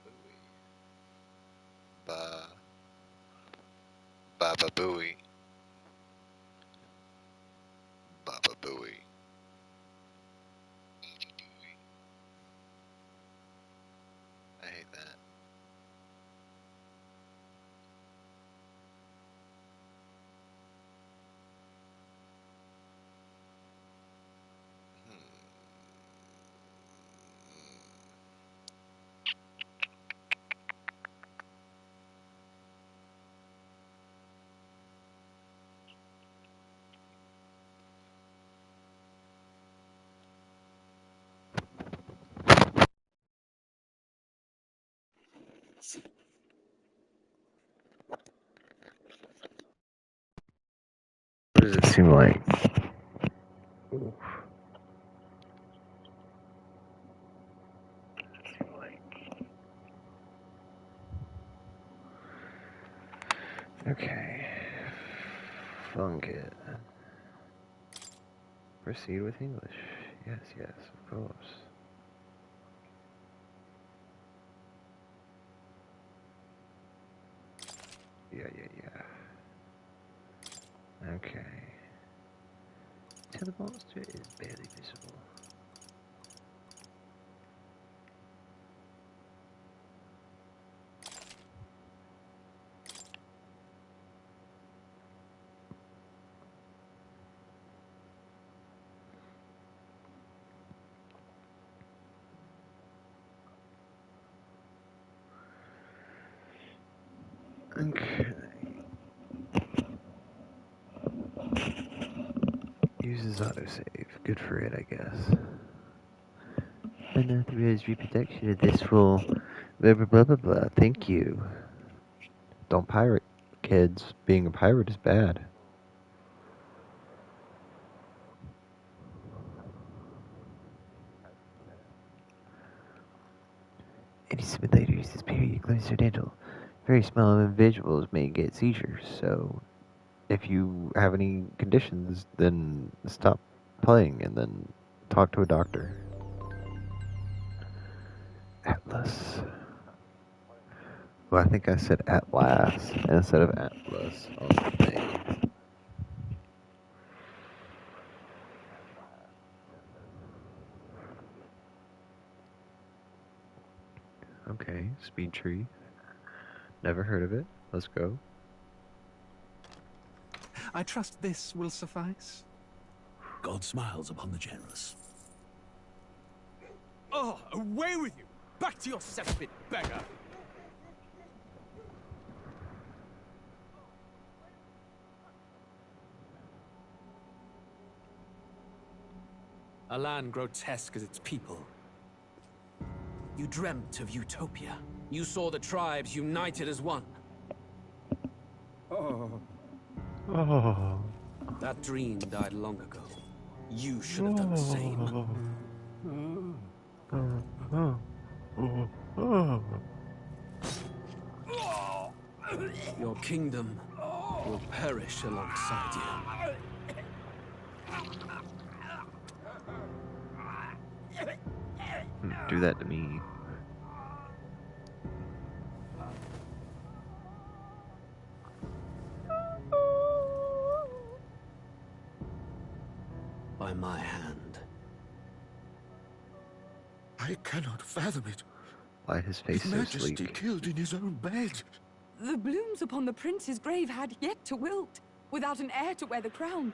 Booey. Ba Baba Booey. Baba Booey. I hate that. What does it seem like? Okay. Funk it. Proceed with English. Yes, yes, of course. Yeah, yeah, yeah. Okay. Till the monster is barely visible. Okay. Uses autosave. Good for it, I guess. Unauthorized reproduction of this will blah blah blah blah blah. Thank you. Don't pirate, kids. Being a pirate is bad. Any simulators this period close their dental. Very small individuals may get seizures, so if you have any conditions, then stop playing and then talk to a doctor. Atlas. Well, I think I said Atlas instead of Atlas on the thing. Okay, speed tree. Never heard of it. Let's go. I trust this will suffice. God smiles upon the generous. Oh, away with you! Back to your cesspit, beggar! A land grotesque as its people. You dreamt of utopia. You saw the tribes united as one. Oh. Oh. That dream died long ago. You should have done the same. Your kingdom will perish alongside you. Do that to me. By my hand. I cannot fathom it. Why his face His so Majesty sleek? killed in his own bed. The blooms upon the prince's grave had yet to wilt. Without an heir to wear the crown,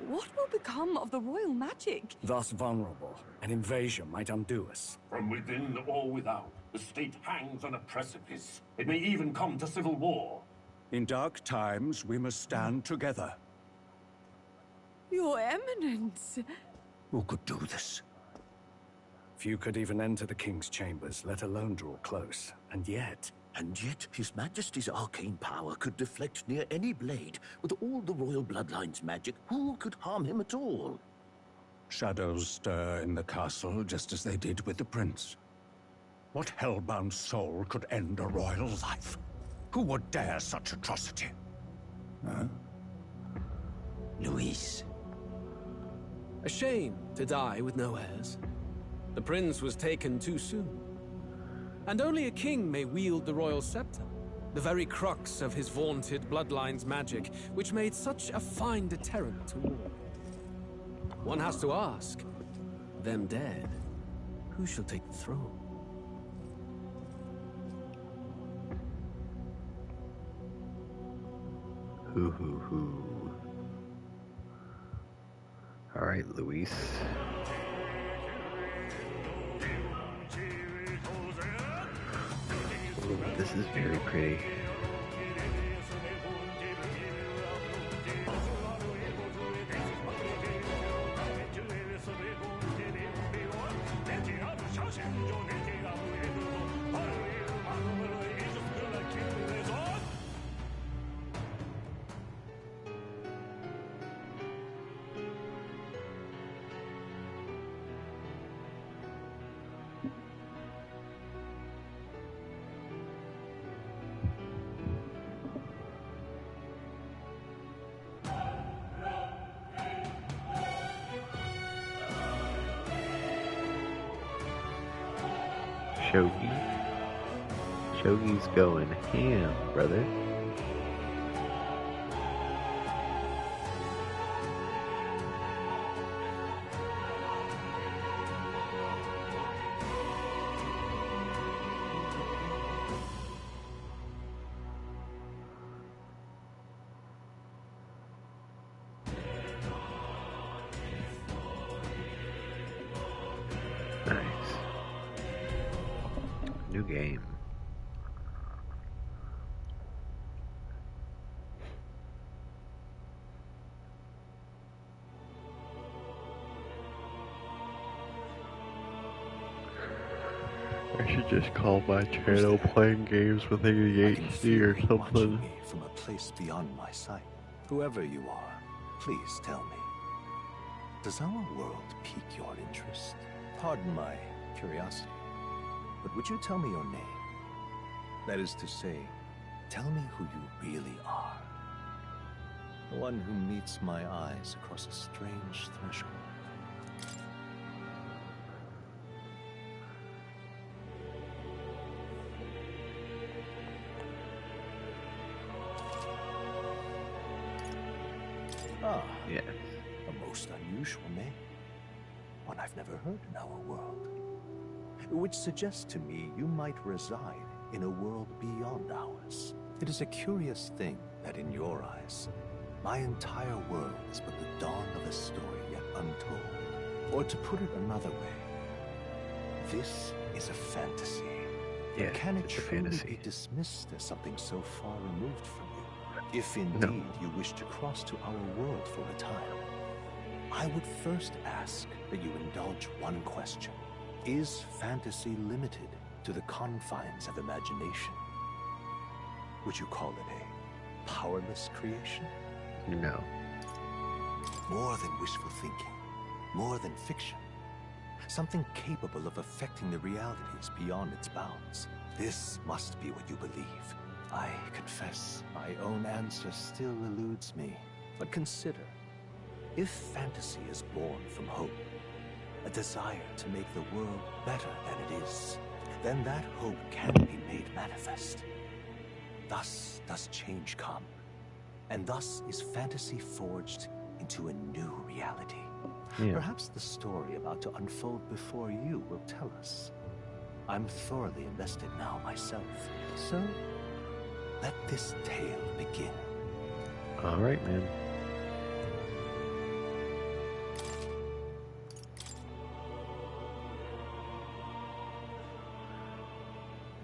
what will become of the royal magic? Thus vulnerable, an invasion might undo us. From within or without, the state hangs on a precipice. It may even come to civil war. In dark times, we must stand together. Your Eminence. Who could do this? Few could even enter the king's chambers, let alone draw close. And yet, His Majesty's arcane power could deflect near any blade. With all the royal bloodline's magic, who could harm him at all? shadows stir in the castle just as they did with the prince. What hellbound soul could end a royal life? Who would dare such atrocity? Huh? Luis. A shame to die with no heirs. The prince was taken too soon. And only a king may wield the royal scepter, the very crux of his vaunted bloodline's magic, which made such a fine deterrent to war. One has to ask, them dead, who shall take the throne? Hoo. Alright, Luis. Ooh, this is very pretty. Shogi's going ham, brother. Nice. New game. I should just call my channel Playing Games with ADHD or something. Watching me from a place beyond my sight. Whoever you are, please tell me. Does our world pique your interest? Pardon my curiosity, but would you tell me your name? That is to say, tell me who you really are. The one who meets my eyes across a strange threshold. Ah, Yes. a most unusual name. One I've never heard in our world. Which suggests to me you might reside in a world beyond ours. It is a curious thing that in your eyes, my entire world is but the dawn of a story yet untold. Or to put it another way, this is a fantasy. Yeah, But can it it's a truly fantasy. be dismissed as something so far removed from you? If indeed you wish to cross to our world for a time, I would first ask that you indulge one question. Is fantasy limited to the confines of imagination? Would you call it a powerless creation? No. More than wishful thinking, more than fiction. Something capable of affecting the realities beyond its bounds. This must be what you believe. I confess, my own answer still eludes me. But consider, if fantasy is born from hope, a desire to make the world better than it is, then that hope can be made manifest. Thus does change come, and thus is fantasy forged into a new reality. Yeah. Perhaps the story about to unfold before you will tell us. I'm thoroughly invested now myself, so let this tale begin. Alright, man.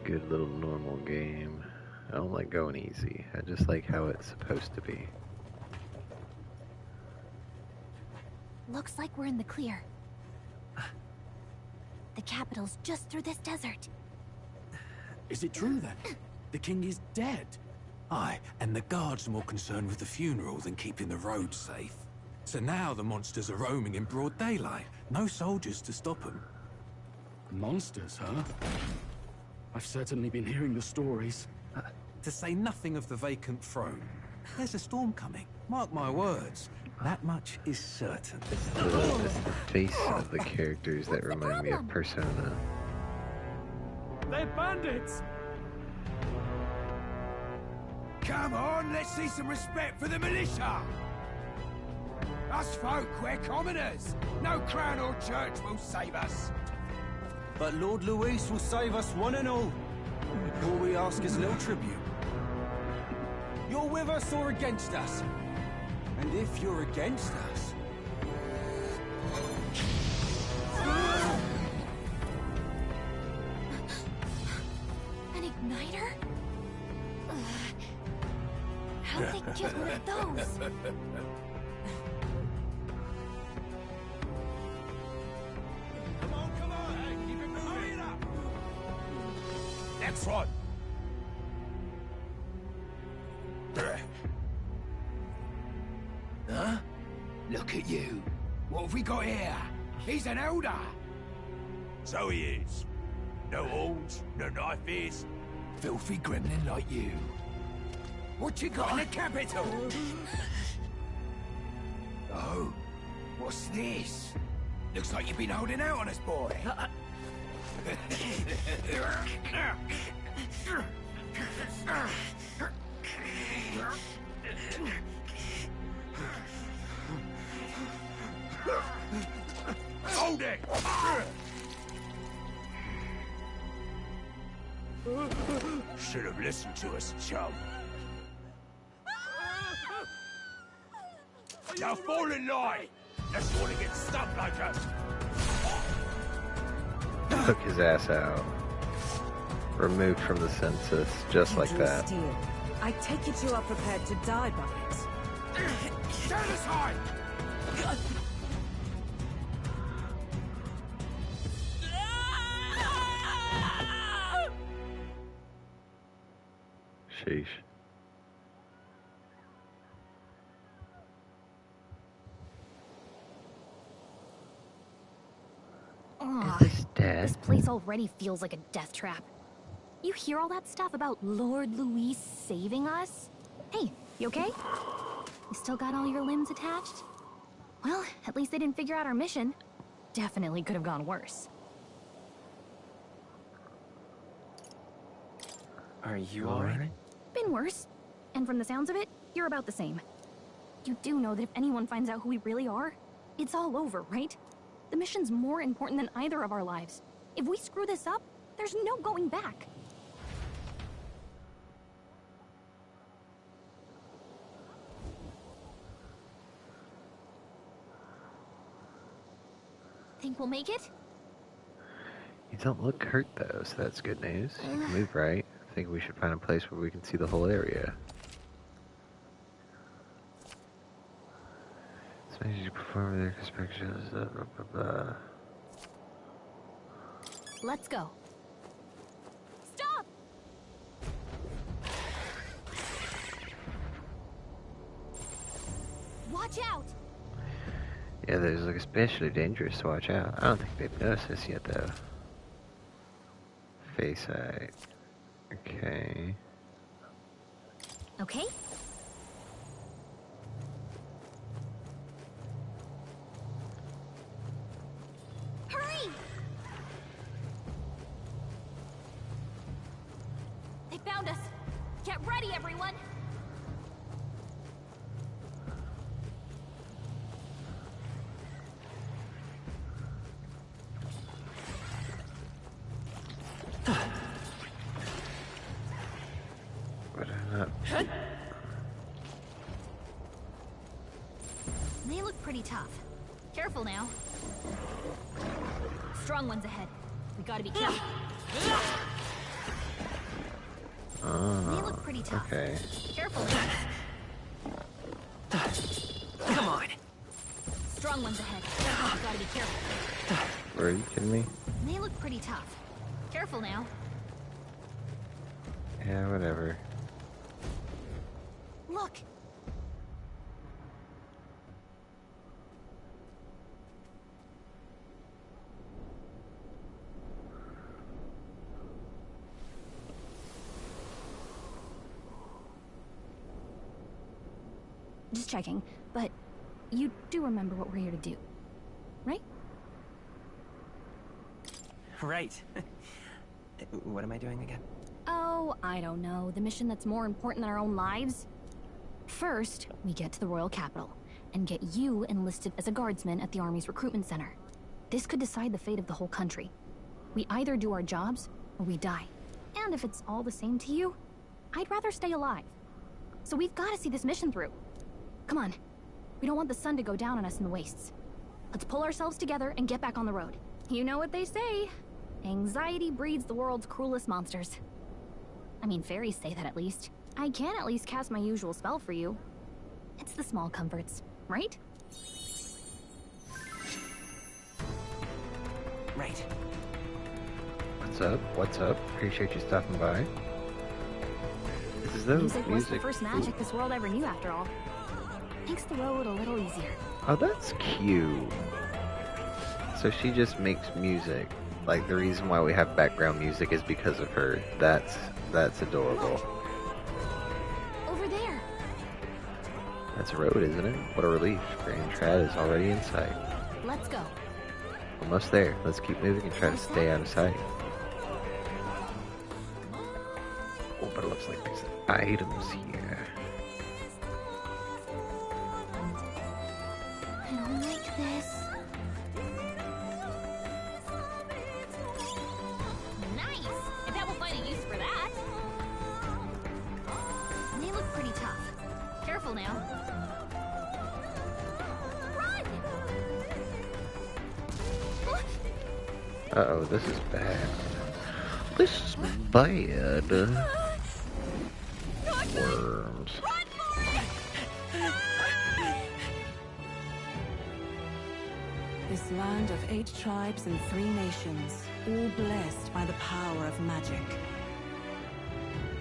Good little normal game. I don't like going easy. I just like how it's supposed to be. Looks like we're in the clear. The capital's just through this desert. Is it true then? The king is dead? Aye, and the guards are more concerned with the funeral than keeping the roads safe. So now the monsters are roaming in broad daylight. No soldiers to stop them. Monsters, huh? I've certainly been hearing the stories. To say nothing of the vacant throne. There's a storm coming. Mark my words. That much is certain. It's the face of the characters that remind me of Persona. They're bandits! Come on, let's see some respect for the militia! Us folk, we're commoners. No crown or church will save us. But Lord Luis will save us one and all. All we ask is a little tribute. You're with us or against us? And if you're against us... An igniter? How'd they get one of those? Come on, hey, keep it moving. Hurry it up. Next one. Huh? Look at you. What have we got here? He's an elder. So he is. No horns, no knife is. Filthy gremlin like you. What you got in the capital? Oh, what's this? Looks like you've been holding out on us, boy. Hold it! Should have listened to us, chum. Now fall in line! Unless you want to get stuck like us. Took his ass out. Removed from the census, just like that. Steel. I take it you are prepared to die by it. Stand aside! Sheesh. Ugh, Is this dead? this place already feels like a death trap. You hear all that stuff about Lord Luis saving us? Hey, you okay? You still got all your limbs attached? Well, at least they didn't figure out our mission. Definitely could have gone worse. Are you alright? Been worse. And from the sounds of it, you're about the same. You do know that if anyone finds out who we really are, it's all over, right? The mission's more important than either of our lives. If we screw this up, there's no going back. Think we'll make it? You don't look hurt though, so that's good news. You can move right. I think we should find a place where we can see the whole area. So you perform their inspections, blah, blah, blah. Let's go. Stop! Watch out! Yeah, there's like especially dangerous to watch out. I don't think they've noticed this yet though. Face eye. Okay. Okay. Hurry! They found us. Get ready, everyone. But I'm not. They look pretty tough. Careful now. Strong ones ahead. We gotta be careful. They look pretty tough. Okay. Careful now. Come on. Strong ones ahead. We gotta be careful. Are you kidding me? They look pretty tough. Careful now. Yeah, whatever. Look. Just checking, but you do remember what we're here to do, right? Right. What am I doing again? Oh, I don't know. The mission that's more important than our own lives? First, we get to the royal capital and get you enlisted as a guardsman at the army's recruitment center. This could decide the fate of the whole country. We either do our jobs or we die. And if it's all the same to you, I'd rather stay alive. So we've got to see this mission through. Come on. We don't want the sun to go down on us in the wastes. Let's pull ourselves together and get back on the road. You know what they say. Anxiety breeds the world's cruelest monsters. I mean, fairies say that at least. I can at least cast my usual spell for you. It's the small comforts, right? Right. What's up? What's up? Appreciate you stopping by. This is the Music was the first magic this world ever knew, after all. Makes the road a little easier. Oh, that's cute. So she just makes music. Like, the reason why we have background music is because of her. That's adorable. Over there. That's a road, isn't it? What a relief. Grand Trad is already in sight. Let's go. Almost there. Let's keep moving and try to stay out of sight. Oh, but it looks like there's items here. I don't like this. Nice! I bet we'll find a use for that. They look pretty tough. Careful now. Run! Uh-oh, this is bad. This is bad. Worms. This land of 8 tribes and 3 nations, all blessed by the power of magic.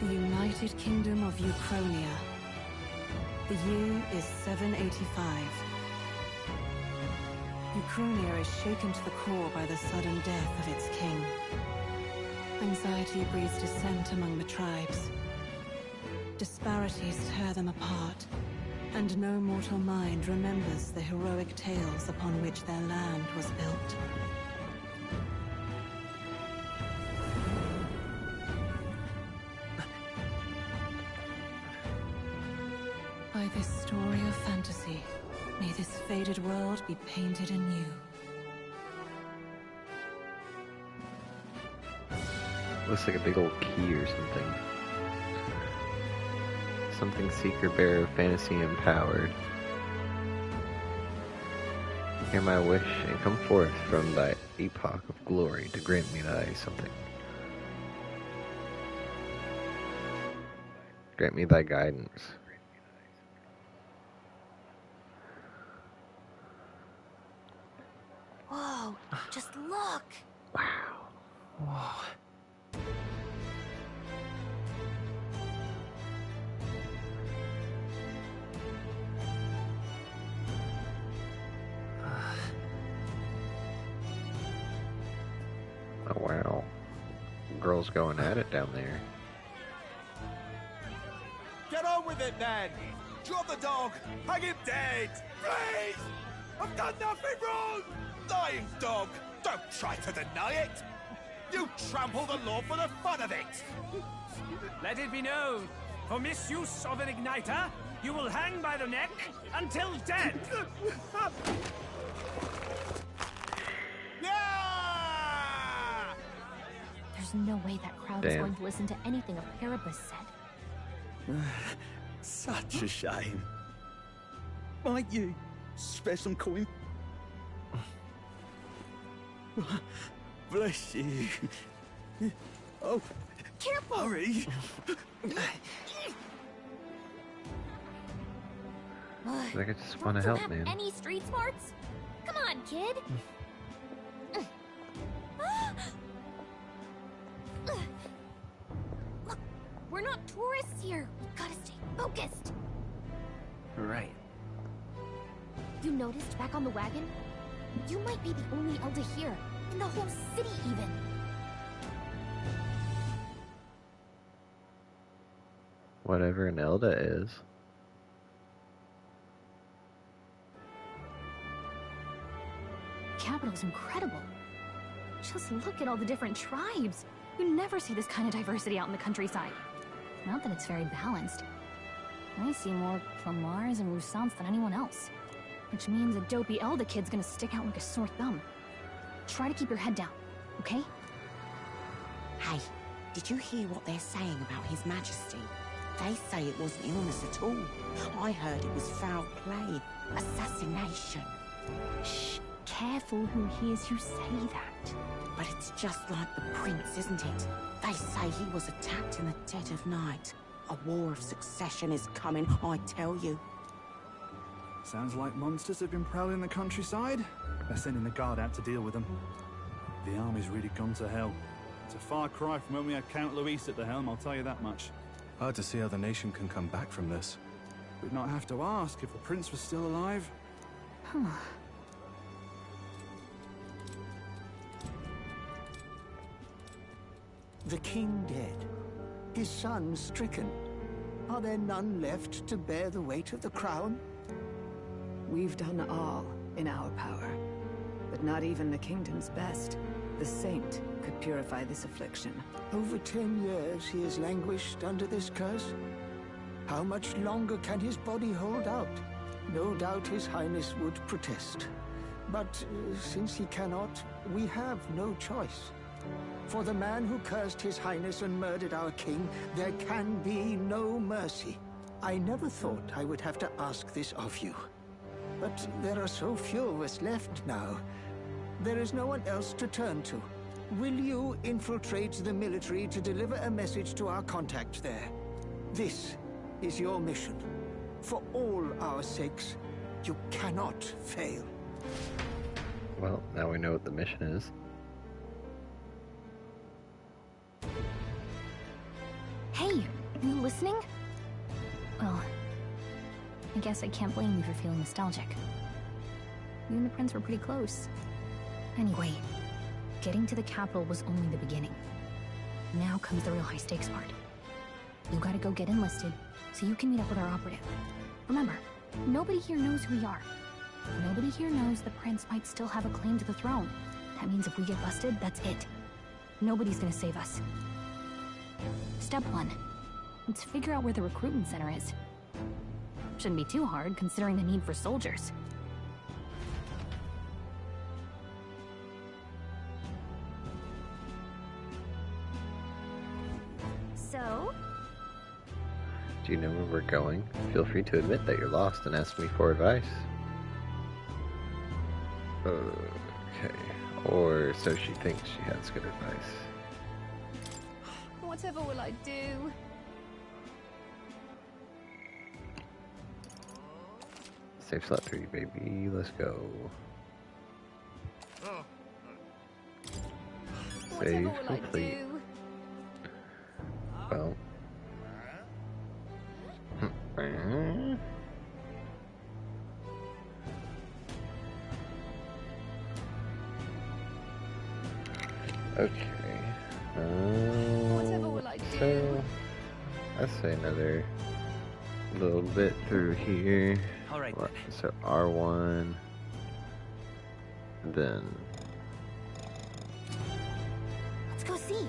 The United Kingdom of Uchronia. The year is 785. Uchronia is shaken to the core by the sudden death of its king. Anxiety breeds dissent among the tribes. Disparities tear them apart, and no mortal mind remembers the heroic tales upon which their land was built. By this story of fantasy, may this faded world be painted anew. Looks like a big old key or something. Something secret bearer, fantasy empowered. Hear my wish and come forth from thy epoch of glory to grant me thy something. Grant me thy guidance. Whoa, just look! Wow. Whoa. Oh wow. Girls going at it down there. Get on with it, then! Drop the dog! Hang him dead! Please! I've done nothing wrong! Lying dog! Don't try to deny it! You trample the law for the fun of it! Let it be known, for misuse of an igniter, you will hang by the neck until dead! There's no way that crowd is going to listen to anything a Paribus said. Such a shame. Might you spare some coin? Bless you. Oh, careful! Hurry! I just want to Don't help, have man. any street smarts? Come on, kid. Look, we're not tourists here. We gotta stay focused. Right. You noticed back on the wagon? You might be the only Elder here, in the whole city even. Whatever an Elda is. Capital's incredible. Just look at all the different tribes. You never see this kind of diversity out in the countryside. Not that it's very balanced. I see more Flamars and Roussants than anyone else. Which means a dopey Elda kid's gonna stick out like a sore thumb. Try to keep your head down, okay? Hey, did you hear what they're saying about His Majesty? They say it wasn't illness at all. I heard it was foul play, assassination. Shh, careful who hears you say that. But it's just like the prince, isn't it? They say he was attacked in the dead of night. A war of succession is coming, I tell you. Sounds like monsters have been prowling the countryside. They're sending the guard out to deal with them. The army's really gone to hell. It's a far cry from when we had Count Luis at the helm, I'll tell you that much. Hard to see how the nation can come back from this. We'd not have to ask if the prince was still alive. The king dead. His son stricken. Are there none left to bear the weight of the crown? We've done all in our power. But not even the kingdom's best, the saint, could purify this affliction. Over 10 years he has languished under this curse. How much longer can his body hold out? No doubt His Highness would protest. But since he cannot, we have no choice. For the man who cursed His Highness and murdered our king, there can be no mercy. I never thought I would have to ask this of you. But there are so few of us left now. There is no one else to turn to. Will you infiltrate the military to deliver a message to our contact there? This is your mission. For all our sakes, you cannot fail. Well, now we know what the mission is. Hey, are you listening? Well, I guess I can't blame you for feeling nostalgic. You and the prince were pretty close. Anyway, getting to the capital was only the beginning. Now comes the real high-stakes part. You gotta go get enlisted, so you can meet up with our operative. Remember, nobody here knows who we are. Nobody here knows the prince might still have a claim to the throne. That means if we get busted, that's it. Nobody's gonna save us. Step 1. Let's figure out where the recruitment center is. Shouldn't be too hard, considering the need for soldiers. So? Do you know where we're going? Feel free to admit that you're lost and ask me for advice. Okay. Or so she thinks she has good advice. Whatever will I do? Safe slot 3, baby. Let's go. Save complete. Well. Okay. So let's say another little bit through here. All right. So R1, then. Let's go see.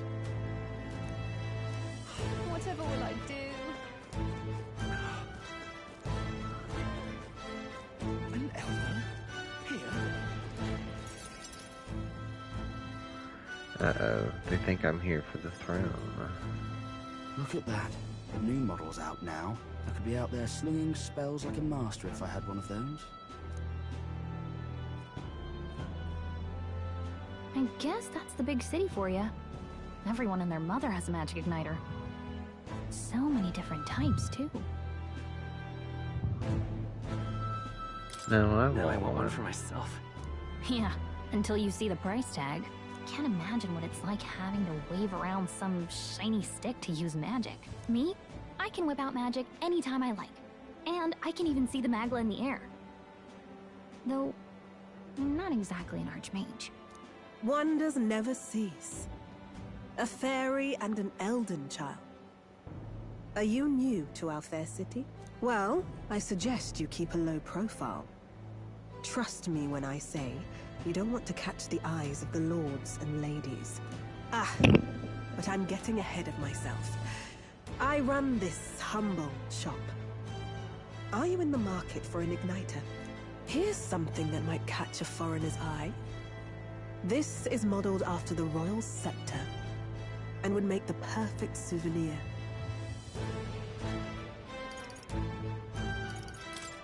Whatever will I do? An elder? Here? Uh-oh, they think I'm here for the throne. Look at that. The new model's out now. I could be out there slinging spells like a master if I had one of those. I guess that's the big city for you. Everyone and their mother has a magic igniter. So many different types, too. No, I want one for myself. Yeah, until you see the price tag. Can't imagine what it's like having to wave around some shiny stick to use magic. Me? I can whip out magic anytime I like. And I can even see the Magla in the air. Though, I'm not exactly an archmage. Wonders never cease. A fairy and an elden child. Are you new to our fair city? Well, I suggest you keep a low profile. Trust me when I say you don't want to catch the eyes of the lords and ladies. Ah, but I'm getting ahead of myself. I run this humble shop. Are you in the market for an igniter? Here's something that might catch a foreigner's eye. This is modeled after the royal scepter and would make the perfect souvenir.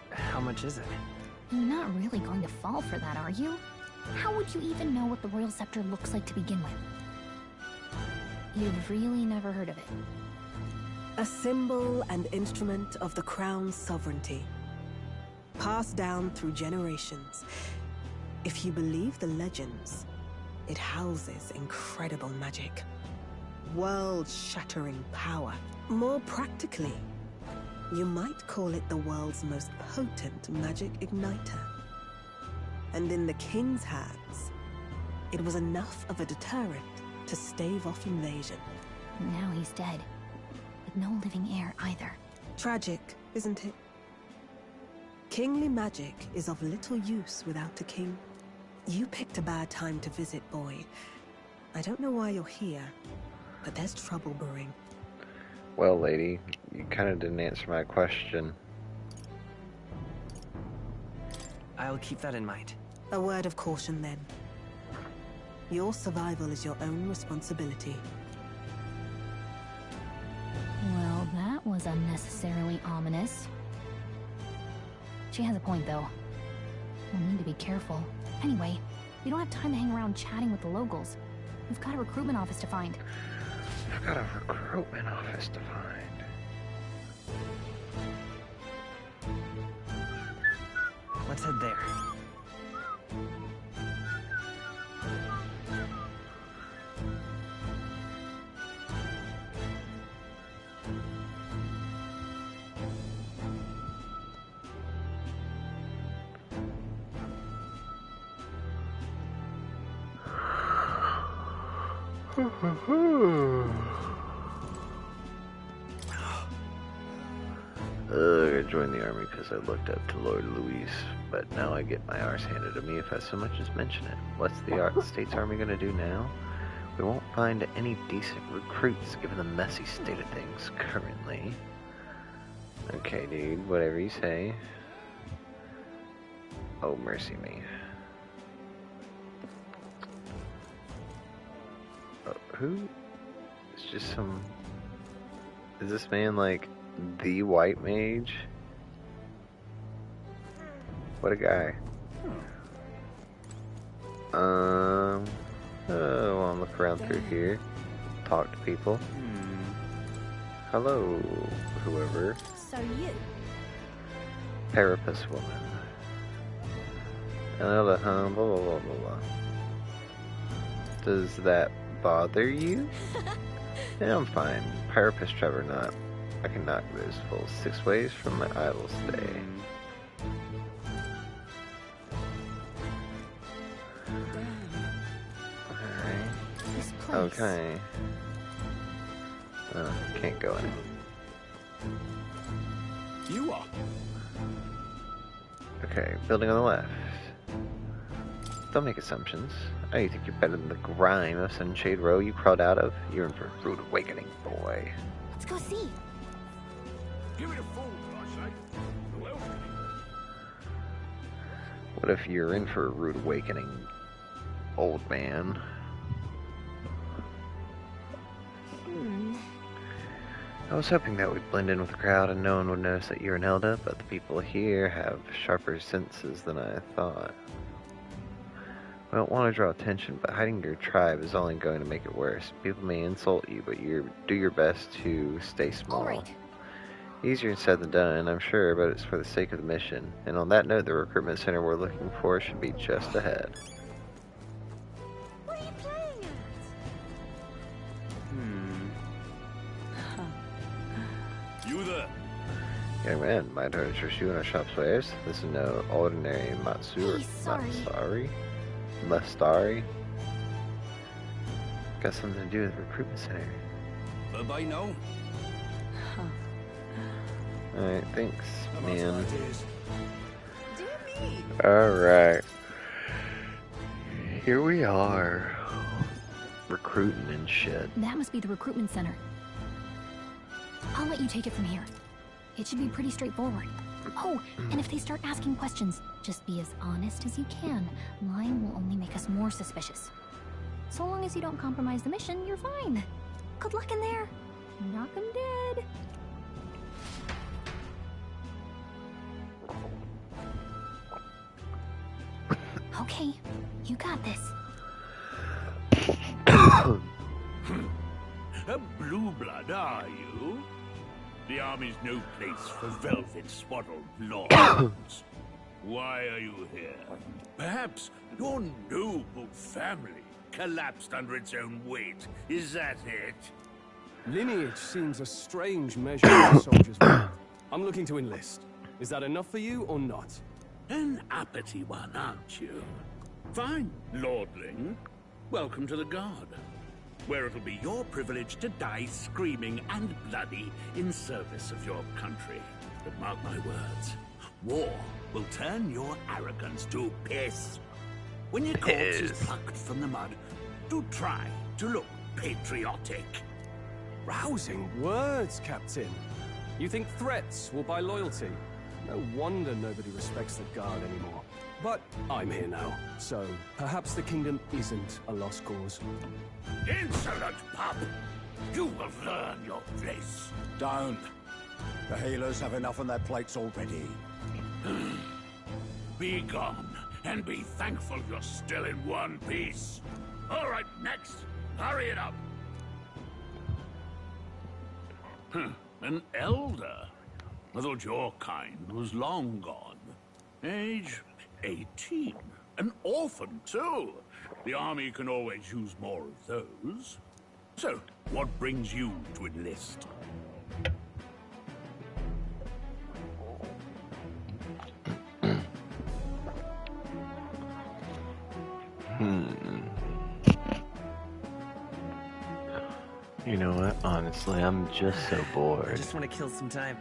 How much is it? You're not really going to fall for that, are you? How would you even know what the royal scepter looks like to begin with? You've really never heard of it. A symbol and instrument of the crown's sovereignty, passed down through generations. If you believe the legends, it houses incredible magic, world-shattering power. More practically, you might call it the world's most potent magic igniter. And in the king's hands, it was enough of a deterrent to stave off invasion. Now he's dead, with no living heir either. Tragic, isn't it? Kingly magic is of little use without a king. You picked a bad time to visit, boy. I don't know why you're here, but there's trouble brewing. Well, lady, you kind of didn't answer my question. I'll keep that in mind. A word of caution, then. Your survival is your own responsibility. Well, that was unnecessarily ominous. She has a point, though. We'll need to be careful. Anyway, we don't have time to hang around chatting with the locals. We've got a recruitment office to find. I've got a recruitment office to find. Let's head there. I joined the army because I looked up to Lord Luis, but now I get my arse handed to me if I so much as mention it. What's the state's army gonna do now? We won't find any decent recruits given the messy state of things currently. Okay, dude, whatever you say. Oh, mercy me. Who? It's just some... Is this man like the white mage? What a guy. Oh, I'll look around through here. Talk to people. Hello, whoever. So you? Parapus woman. Another blah blah blah blah blah. Does that bother you? Yeah, I'm fine. Parapus Trevor not. I can knock those full 6 ways from my idle stay. Alright. Okay. Can't go in. You are. Okay, building on the left. Don't make assumptions. Oh, you think you're better than the grime of Sunshade Row you crawled out of? You're in for a rude awakening, boy. Let's go see. Give it a full, I say. Who else can What if you're in for a rude awakening, old man? I was hoping that we'd blend in with the crowd and no one would notice that you're an Elda, but the people here have sharper senses than I thought. I don't want to draw attention, but hiding your tribe is only going to make it worse. People may insult you, but you do your best to stay small. Right. Easier said than done, I'm sure, but it's for the sake of the mission. And on that note, the recruitment center we're looking for should be just ahead. What are you playing at? You there? Young man, might I interest you in our shop's wares? This is no ordinary Mastari? Got something to do with the recruitment center. By now? Alright, thanks, man. Alright. Here we are. recruiting and shit. That must be the recruitment center. I'll let you take it from here. It should be pretty straightforward. Oh, and if they start asking questions, just be as honest as you can. Lying will only make us more suspicious. So long as you don't compromise the mission, you're fine. Good luck in there. Knock 'em dead. Okay, you got this. A blue blood, are you? The army's no place for velvet-swaddled lords. Why are you here? Perhaps your noble family collapsed under its own weight. Is that it? Lineage seems a strange measure of a soldier's worth. I'm looking to enlist. Is that enough for you or not? An uppity one, aren't you? Fine, lordling. Welcome to the Guard, where it'll be your privilege to die screaming and bloody in service of your country. But mark my words, war will turn your arrogance to piss. When your corpse is plucked from the mud, do try to look patriotic. Rousing words, Captain. You think threats will buy loyalty? No wonder nobody respects the Guard anymore. But I'm here now, so perhaps the kingdom isn't a lost cause. Insolent pup! You will learn your place. Don't. The healers have enough on their plates already. Be gone, and be thankful you're still in one piece. All right, next. Hurry it up. An elder? I thought your kind was long gone. Age 18. An orphan, too. The army can always use more of those. So, what brings you to enlist? You know what? Honestly, I'm just so bored. I just want to kill some time.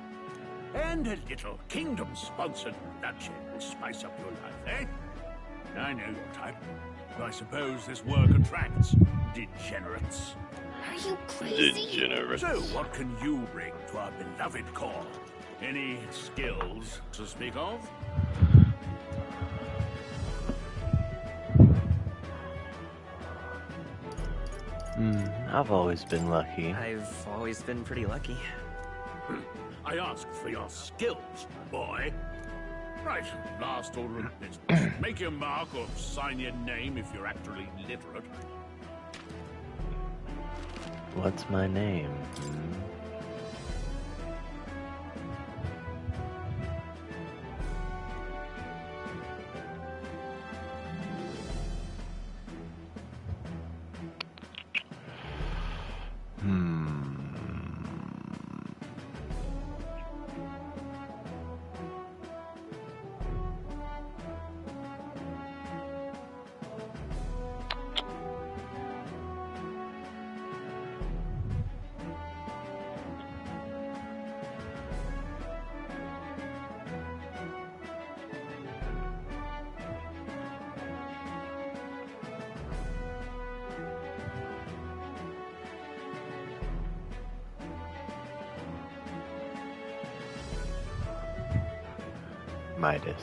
And a little kingdom-sponsored bloodshed will spice up your life, eh? I know your type. I suppose this work attracts degenerates. Are you crazy? Degenerates. So, what can you bring to our beloved corps? Any skills to speak of? I've always been lucky. I've always been pretty lucky. I asked for your skills, boy. Right, last order of business. Make your mark or sign your name if you're actually literate. What's my name? Midas.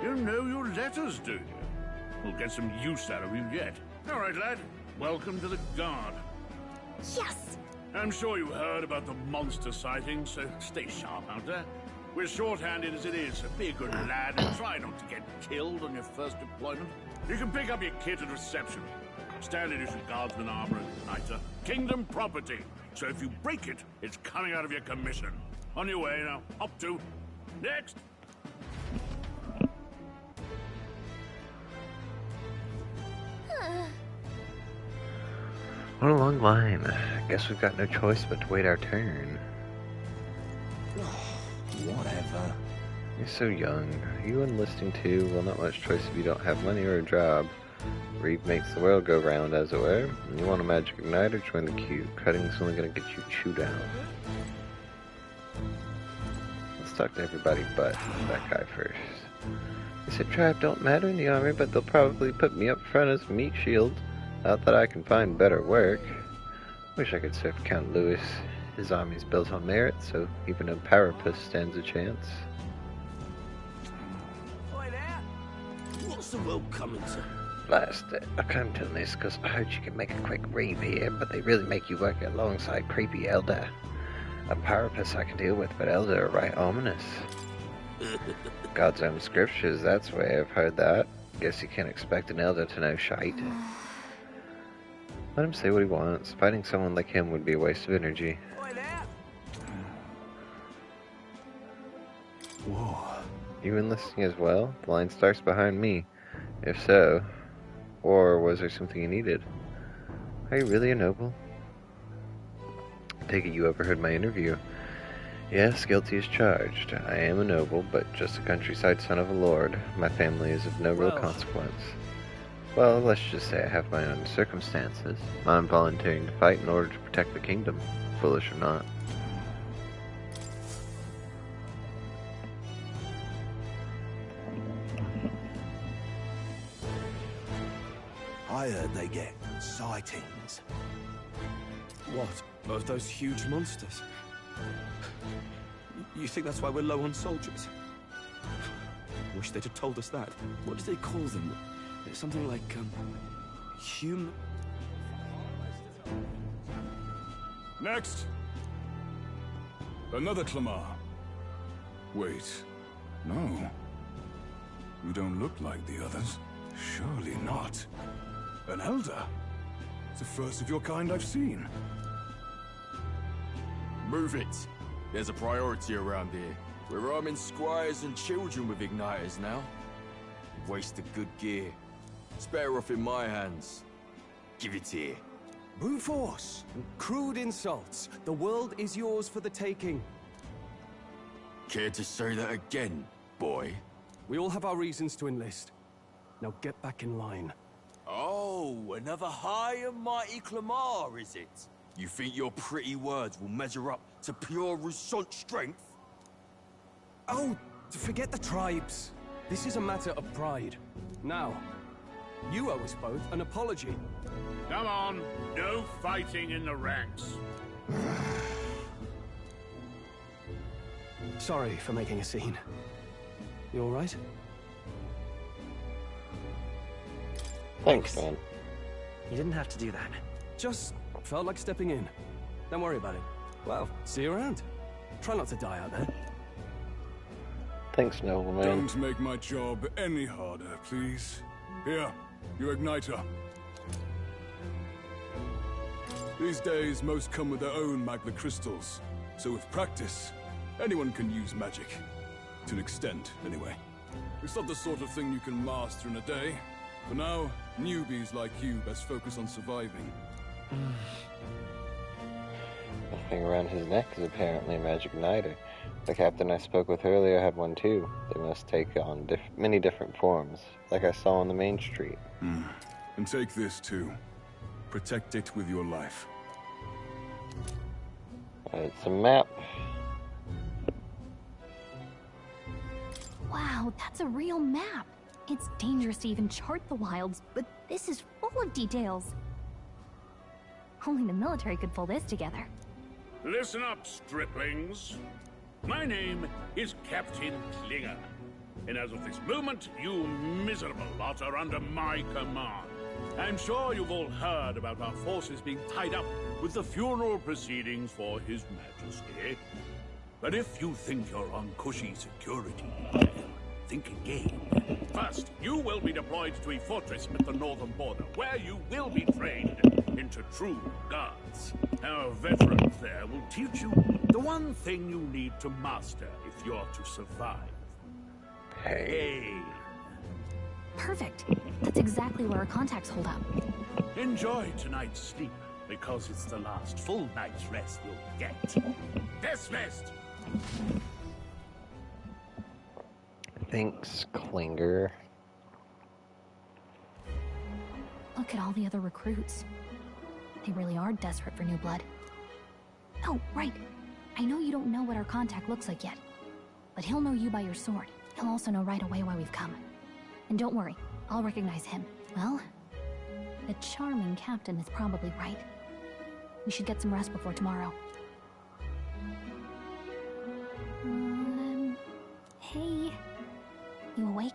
You know your letters, do you? We'll get some use out of you yet. All right, lad. Welcome to the Guard. Yes! I'm sure you heard about the monster sighting, so stay sharp out there. We're short-handed as it is, so be a good lad and try not to get killed on your first deployment. You can pick up your kit at reception. Standard issue guardsman armor and igniter. Kingdom property. So if you break it, it's coming out of your commission. On your way now. Up to. Next. What a long line. Guess we've got no choice but to wait our turn. Whatever. You're so young. Are you enlisting too? Well, not much choice if you don't have money or a job. Reeve makes the world go round, as it were. You want a magic igniter? Join the queue. Cutting's only gonna get you chewed out. Let's talk to everybody but that guy first. They said tribe don't matter in the army, but they'll probably put me up front as meat shield. Not that I can find better work. Wish I could serve Count Louis. His army's built on merit, so even a Parapus stands a chance. What's the world coming to? Blast it. I come doing this because I heard you can make a quick reeve here, but they really make you work alongside creepy Elder. A Parapus I can deal with, but Elder are right ominous. God's own scriptures, that's the way I've heard that. Guess you can't expect an Elder to know shite. Let him say what he wants. Fighting someone like him would be a waste of energy. Whoa. You been listening as well? The line starts behind me. If so, or was there something you needed? Are you really a noble? I take it you overheard my interview. Yes, guilty as charged. I am a noble, but just a countryside son of a lord. My family is of no real consequence. Well, let's just say I have my own circumstances. I'm volunteering to fight in order to protect the kingdom, foolish or not. I heard they get sightings. What? Of those huge monsters? You think that's why we're low on soldiers? Wish they'd have told us that. What do they call them? Something like, human... Next! Another Clamar. Wait, no. You don't look like the others. Surely not. An Elder? It's the first of your kind I've seen. Move it. There's a priority around here. We're arming squires and children with igniters now. Wasted good gear. It's better off in my hands. Give it here. Brute force and crude insults. The world is yours for the taking. Care to say that again, boy? We all have our reasons to enlist. Now get back in line. Oh, another high and mighty Clamar, is it? You think your pretty words will measure up to pure Rousseau strength? Oh, forget the tribes. This is a matter of pride. Now, you owe us both an apology. Come on, no fighting in the ranks. Sorry for making a scene. You all right? Thanks, man. You didn't have to do that. Just felt like stepping in. Don't worry about it. Well, see you around. Try not to die out there. Thanks, nobleman. Don't make my job any harder, please. Here, your igniter. These days, most come with their own magna crystals. So with practice, anyone can use magic. To an extent, anyway. It's not the sort of thing you can master in a day. For now, newbies like you best focus on surviving. The thing around his neck is apparently a magic igniter. The captain I spoke with earlier had one too. They must take on many different forms, like I saw on the main street. And take this too. Protect it with your life. It's a map. Wow, that's a real map. It's dangerous to even chart the wilds, but this is full of details. Only the military could pull this together. Listen up, striplings. My name is Captain Klinger, and as of this moment, you miserable lot are under my command. I'm sure you've all heard about our forces being tied up with the funeral proceedings for His Majesty. But if you think you're on cushy security, think again. First, you will be deployed to a fortress at the northern border, where you will be trained into true guards. Our veterans there will teach you the one thing you need to master if you're to survive. Hey. Perfect. That's exactly where our contacts hold up. Enjoy tonight's sleep, because it's the last full night's rest you'll get. Dismissed! Thanks, Klinger. Look at all the other recruits. They really are desperate for new blood. Oh, right. I know you don't know what our contact looks like yet, but he'll know you by your sword. He'll also know right away why we've come. And don't worry, I'll recognize him. Well, the charming captain is probably right. We should get some rest before tomorrow. Hey. You awake?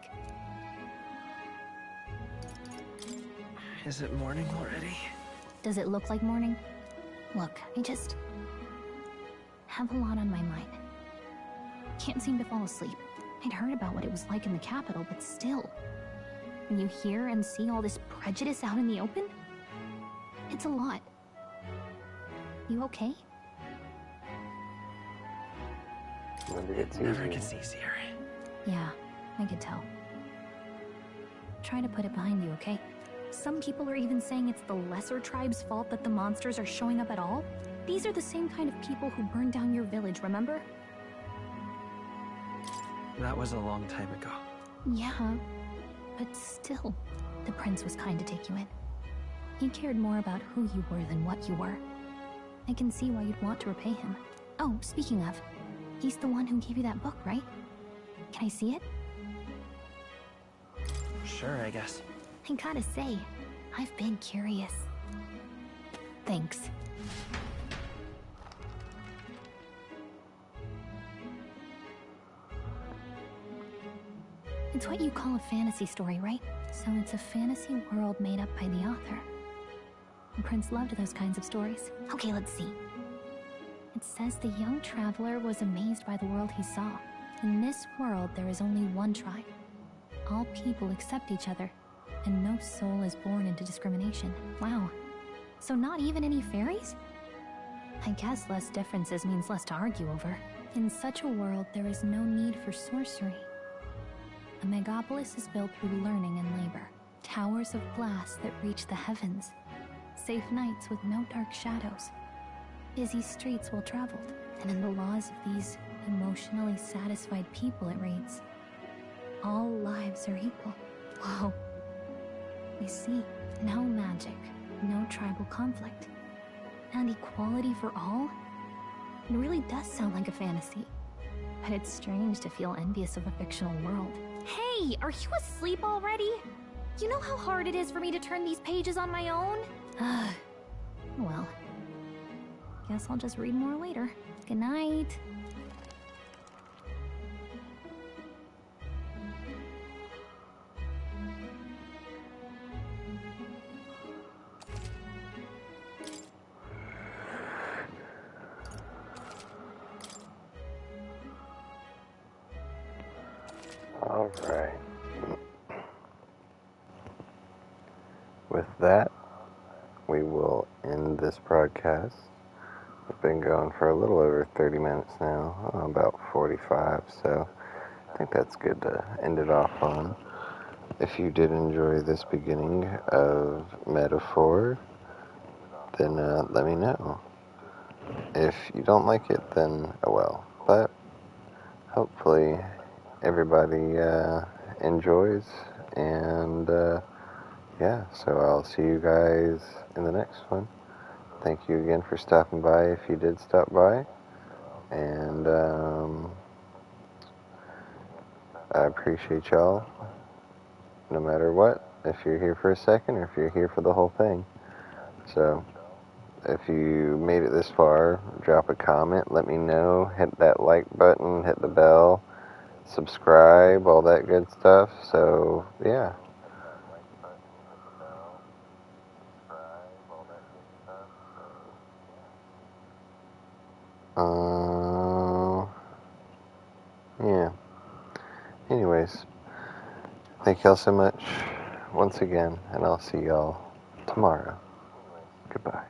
Is it morning already? Does it look like morning? Look, I just have a lot on my mind. Can't seem to fall asleep. I'd heard about what it was like in the capital, but still. When you hear and see all this prejudice out in the open, it's a lot. You okay? Never gets easier. Yeah, I could tell. Try to put it behind you, okay? Some people are even saying it's the lesser tribe's fault that the monsters are showing up at all. These are the same kind of people who burned down your village, remember? That was a long time ago. Yeah, but still, the prince was kind to take you in. He cared more about who you were than what you were. I can see why you'd want to repay him. Oh, speaking of, he's the one who gave you that book, right? Can I see it? Sure, I guess. I gotta say, I've been curious. Thanks. It's what you call a fantasy story, right? So it's a fantasy world made up by the author. The prince loved those kinds of stories. Okay, let's see. It says the young traveler was amazed by the world he saw. In this world, there is only one tribe. All people accept each other, and no soul is born into discrimination. Wow. So not even any fairies? I guess less differences means less to argue over. In such a world, there is no need for sorcery. A megapolis is built through learning and labor. Towers of glass that reach the heavens. Safe nights with no dark shadows. Busy streets well traveled. And in the laws of these emotionally satisfied people, it reads, all lives are equal. Whoa. You see, no magic, no tribal conflict, and equality for all? It really does sound like a fantasy. But it's strange to feel envious of a fictional world. Hey, are you asleep already? You know how hard it is for me to turn these pages on my own? Well, guess I'll just read more later. Good night. Alright. With that, we will end this broadcast. We've been going for a little over 30 minutes now, about 45, so I think that's good to end it off on. If you did enjoy this beginning of Metaphor, then let me know. If you don't like it, then oh well. But hopefully everybody enjoys, and yeah, so I'll see you guys in the next one. Thank you again for stopping by if you did stop by, and I appreciate y'all no matter what, if you're here for a second or if you're here for the whole thing. So if you made it this far, drop a comment, let me know, hit that like button, hit the bell, subscribe, all that good stuff. So yeah. Yeah. Anyways, thank y'all so much once again, and I'll see y'all tomorrow. Goodbye.